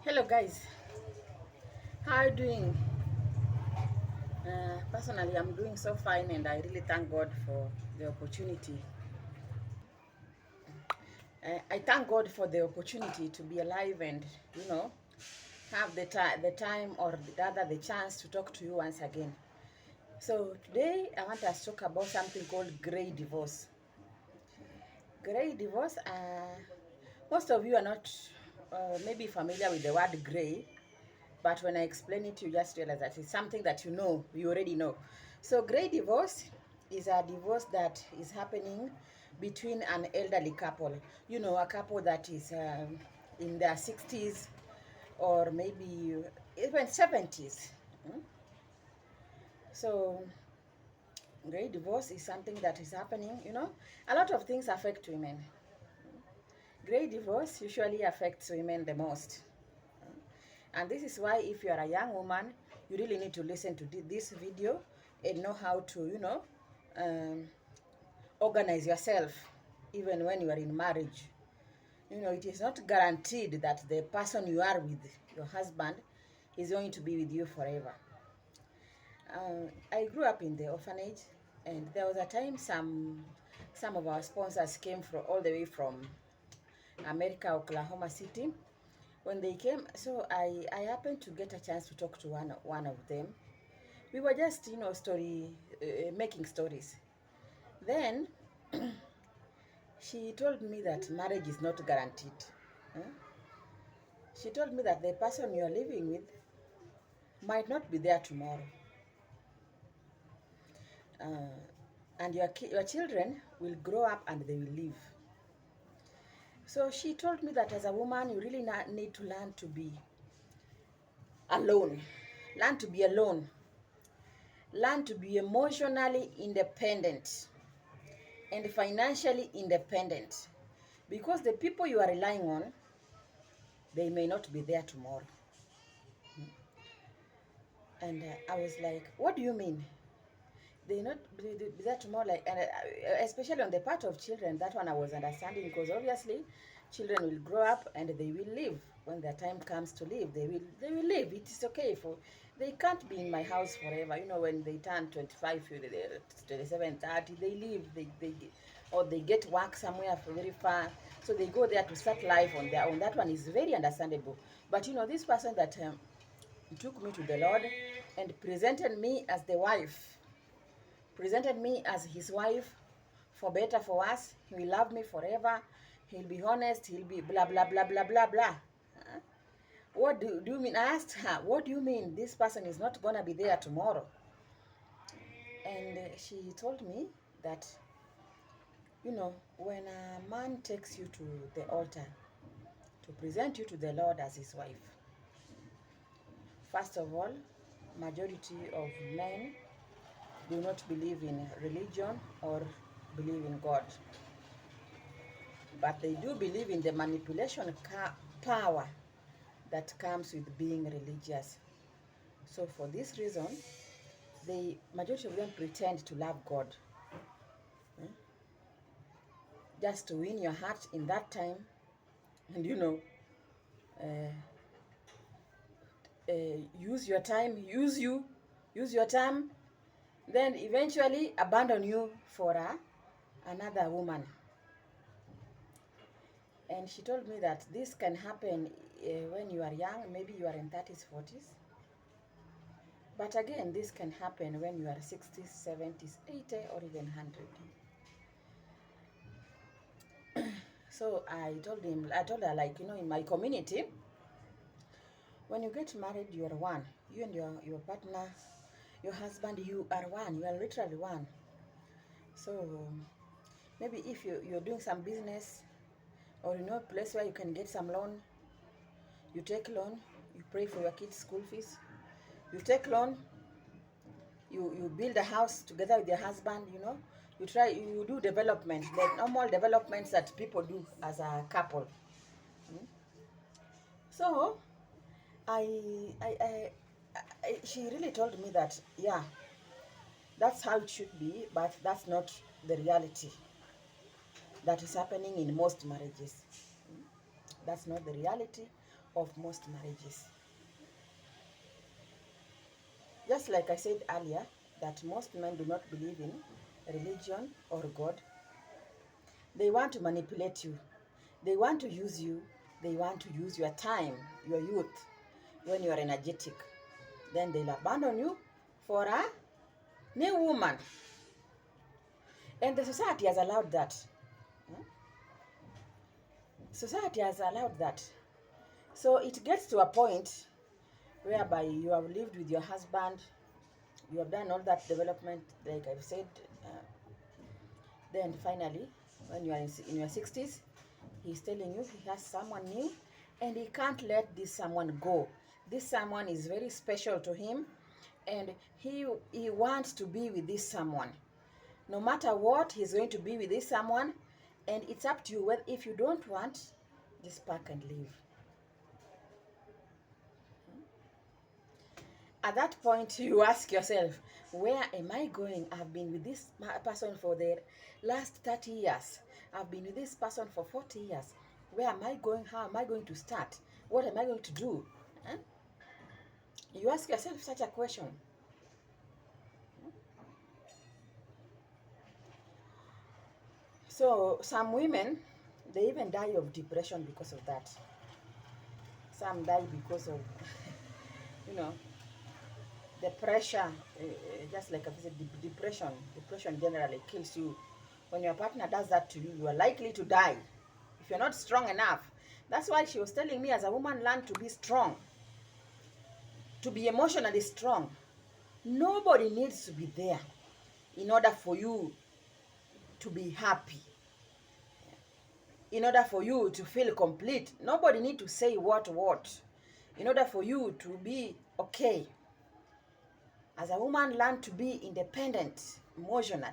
Hello guys, how are you doing? Personally, I'm doing so fine, and I really thank God for the opportunity. I thank God for the opportunity to be alive and you know have the time or rather the chance to talk to you once again. So today I want us to talk about something called gray divorce. Gray divorce. Most of you are not maybe familiar with the word gray, but when I explain it, you just realize that it's something that you already know. So, gray divorce is a divorce that is happening between an elderly couple. A couple that is in their 60s or maybe even 70s. Mm. So, gray divorce is something that is happening. A lot of things affect women. Gray divorce usually affects women the most. And this is why if you are a young woman, you really need to listen to this video and know how to, um, organize yourself even when you are in marriage. It is not guaranteed that the person you are with, your husband, is going to be with you forever. I grew up in the orphanage, and there was a time some of our sponsors came from all the way from America, Oklahoma City. When they came, so I happened to get a chance to talk to one of them. We were just making stories. Then she told me that marriage is not guaranteed. Huh? She told me that the person you are living with might not be there tomorrow, uh, and your children will grow up and they will leave. So she told me that as a woman, you really need to learn to be alone, learn to be alone, learn to be emotionally independent and financially independent, because the people you are relying on, they may not be there tomorrow. And I was like, what do you mean they not be there tomorrow? Like, and especially on the part of children, that one I was understanding, because obviously children will grow up and they will leave. When their time comes to leave, they will leave. It is okay. For they can't be in my house forever. When they turn 25, 27, 30, they leave. Or they get work somewhere very far, so they go there to start life on their own. That one is very understandable. But this person that took me to the Lord and presented me as the wife, presented me as his wife, for better, for worse. He will love me forever. He'll be honest. He'll be blah, blah, blah, blah, blah, blah. Huh? What do you mean? I asked her, what do you mean this person is not going to be there tomorrow? And she told me that, when a man takes you to the altar to present you to the Lord as his wife, first of all, majority of men do not believe in religion or believe in God, but they do believe in the manipulation power that comes with being religious. So for this reason, the majority of them pretend to love God, eh, just to win your heart in that time, and uh, use your time, use your time, then eventually abandon you for another woman. And she told me that this can happen when you are young, maybe you are in 30s, 40s. But again, this can happen when you are 60s, 70s, 80, or even 100. So I told her, like, in my community, when you get married, you are one. You and your partner, your husband, you are one. You are literally one. So maybe if you're doing some business, or a place where you can get some loan, you take loan, you pray for your kids' school fees, you take loan, you build a house together with your husband, you do development, the normal developments that people do as a couple. So she really told me that, yeah, that's how it should be, but that's not the reality that is happening in most marriages. That's not the reality of most marriages. Just like I said earlier, that most men do not believe in religion or God. They want to manipulate you. They want to use you. They want to use your time, your youth, when you are energetic. Then they'll abandon you for a new woman. And the society has allowed that. Society has allowed that. So it gets to a point whereby you have lived with your husband, you have done all that development, like I've said. Then finally, when you are in your 60s, he's telling you he has someone new and he can't let this someone go. This someone is very special to him and he wants to be with this someone. No matter what, he's going to be with this someone, and it's up to you. Well, if you don't want, just pack and leave. At that point, you ask yourself, where am I going? I've been with this person for the last 30 years. I've been with this person for 40 years. Where am I going? How am I going to start? What am I going to do? Huh? You ask yourself such a question. So some women, they even die of depression because of that. Some die because of, you know, the pressure, just like I said, depression. Depression generally kills you. When your partner does that to you, you are likely to die if you're not strong enough. That's why she was telling me, as a woman, learn to be strong, to be emotionally strong. Nobody needs to be there in order for you to be happy, in order for you to feel complete. Nobody needs to say what, in order for you to be okay. As a woman, learn to be independent emotionally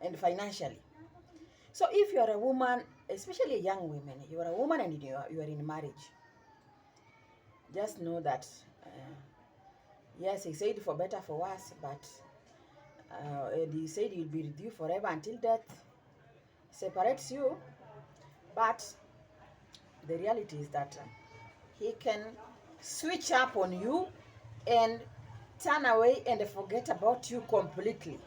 and financially. So if you are a woman, especially young women, you are a woman and you are in marriage, just know that, yes, he said for better, for worse, but and he said he'll be with you forever until death separates you. But the reality is that he can switch up on you and turn away and forget about you completely.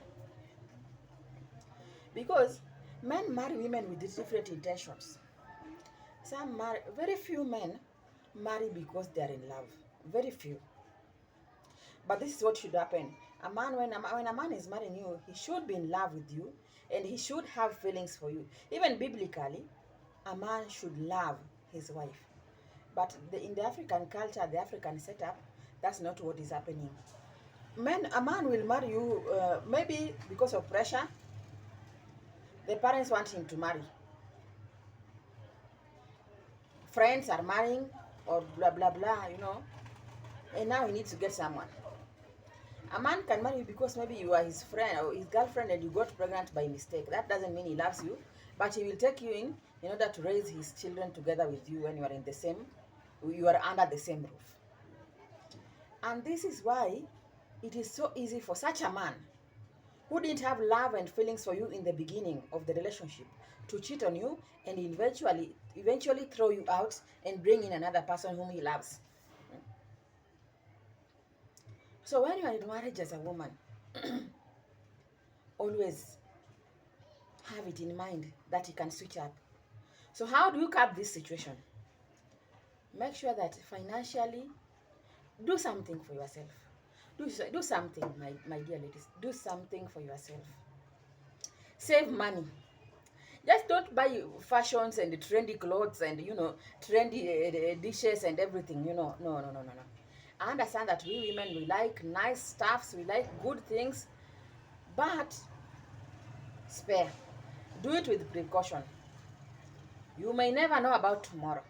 Because men marry women with different intentions. Very few men marry because they are in love. Very few. But this is what should happen. When a man is marrying you, he should be in love with you and he should have feelings for you. Even biblically, a man should love his wife. But in the African culture, the African setup, that's not what is happening. A man will marry you maybe because of pressure. The parents want him to marry. Friends are marrying or blah, blah, blah, and now he needs to get someone. A man can marry you because maybe you are his friend or his girlfriend and you got pregnant by mistake. That doesn't mean he loves you, but he will take you in order to raise his children together with you when you are under the same roof. And this is why it is so easy for such a man who didn't have love and feelings for you in the beginning of the relationship to cheat on you and eventually throw you out and bring in another person whom he loves. So when you are in marriage as a woman, always have it in mind that he can switch up. So how do you curb this situation? Make sure that financially, do something for yourself. Do something, my dear ladies. Do something for yourself. Save money. Just don't buy fashions and trendy clothes and, trendy dishes and everything, No. I understand that we women, we like nice stuffs, we like good things, but spare. Do it with precaution. You may never know about tomorrow,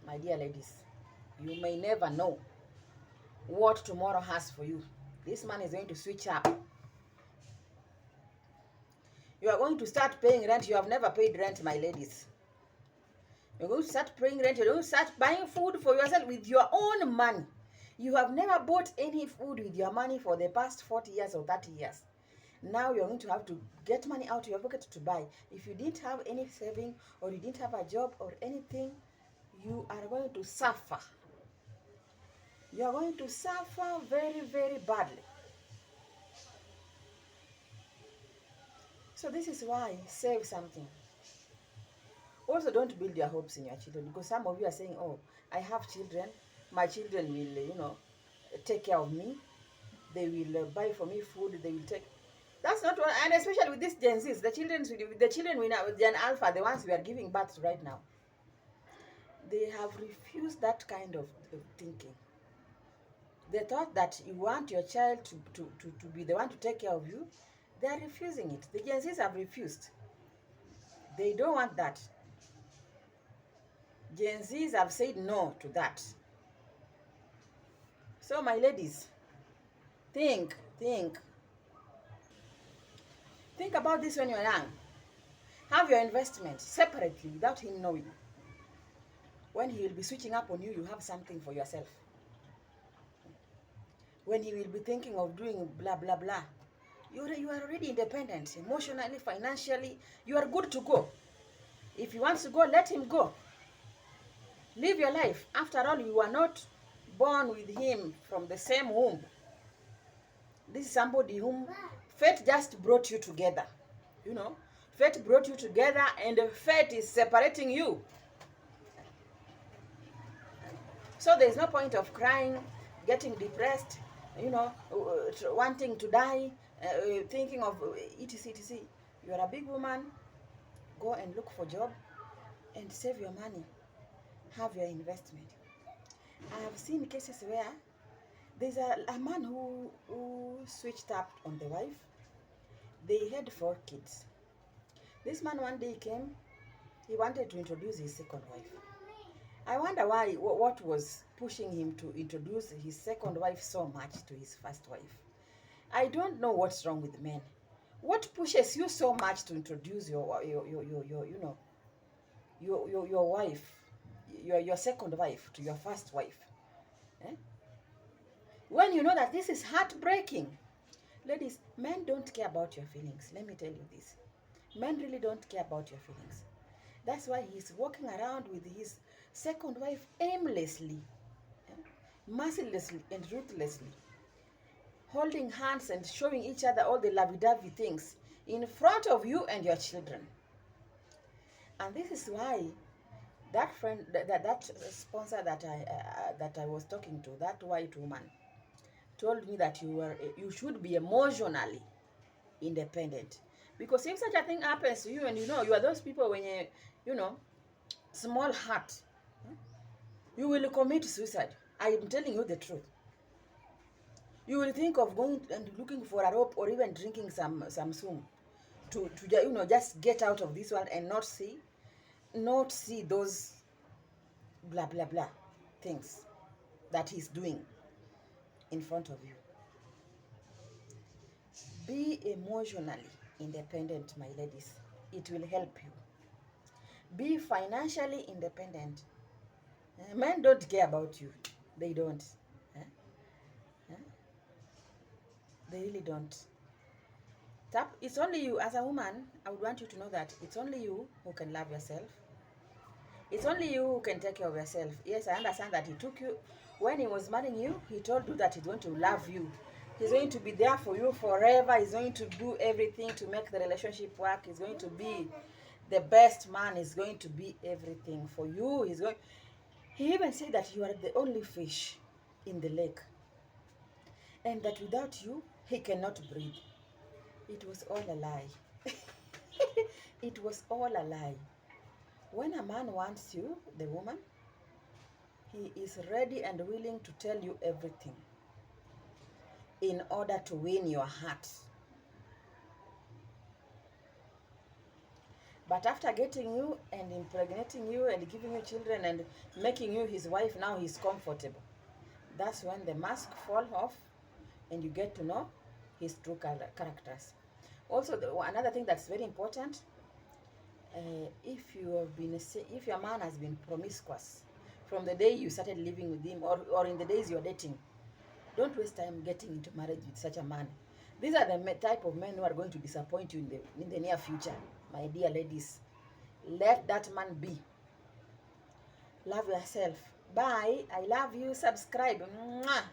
my dear ladies. You may never know what tomorrow has for you. This man is going to switch up. You are going to start paying rent. You have never paid rent, my ladies. You're going to start paying rent. You're going to start buying food for yourself with your own money. You have never bought any food with your money for the past 40 years or 30 years. Now you're going to have to get money out of your pocket to buy. If you didn't have any saving or you didn't have a job or anything, you are going to suffer. You are going to suffer very, very badly. So this is why save something. Also, don't build your hopes in your children, because some of you are saying, oh, I have children, my children will, take care of me, they will buy for me food, they will take. That's not what, and especially with these Gen Zs, the children we now, Gen Alpha, the ones we are giving birth to right now, they have refused that kind of thinking. They thought that you want your child to be the one to take care of you. They are refusing it. The Gen Zs have refused. They don't want that. Gen Zs have said no to that. So my ladies, think about this when you're young. Have your investment separately without him knowing. When he will be switching up on you, you have something for yourself. When he will be thinking of doing blah blah blah, you are already independent, emotionally, financially. You are good to go. If he wants to go, let him go. Live your life. After all, you are not born with him from the same womb. This is somebody whom fate just brought you together. Fate brought you together, and fate is separating you. So there's no point of crying, getting depressed, wanting to die, thinking of etc. You are a big woman. Go and look for a job and save your money. Have your investment. I have seen cases where there's a man who switched up on the wife. They had 4 kids. This man one day came, he wanted to introduce his second wife. I wonder what was pushing him to introduce his second wife so much to his first wife. I don't know what's wrong with men. What pushes you so much to introduce your wife, your second wife to your first wife? When you know that this is heartbreaking. Ladies, men don't care about your feelings. Let me tell you this. Men really don't care about your feelings. That's why he's walking around with his second wife aimlessly, mercilessly and ruthlessly, holding hands and showing each other all the lovey-dovey things in front of you and your children. And this is why that friend, that sponsor that I was talking to, that white woman, told me that you should be emotionally independent. Because if such a thing happens to you, and you are those people when small heart, you will commit suicide. I am telling you the truth. You will think of going and looking for a rope, or even drinking some swim to just get out of this world and not see those blah blah blah things that he's doing in front of you. Be emotionally independent, my ladies. It will help you. Be financially independent. Men don't care about you. They don't. They really don't. It's only you. As a woman, I would want you to know that it's only you who can love yourself. It's only you who can take care of yourself. Yes, I understand that he took you. When he was marrying you, he told you that he's going to love you. He's going to be there for you forever. He's going to do everything to make the relationship work. He's going to be the best man. He's going to be everything for you. He even said that you are the only fish in the lake, and that without you, he cannot breathe. It was all a lie. It was all a lie. When a man wants you, the woman, he is ready and willing to tell you everything in order to win your heart. But after getting you and impregnating you and giving you children and making you his wife, now he's comfortable. That's when the mask falls off and you get to know his true characters. Also, another thing that's very important, if your man has been promiscuous from the day you started living with him, or in the days you're dating, don't waste time getting into marriage with such a man. These are the type of men who are going to disappoint you in the near future. My dear ladies, let that man be. Love yourself. Bye. I love you. Subscribe. Mwah.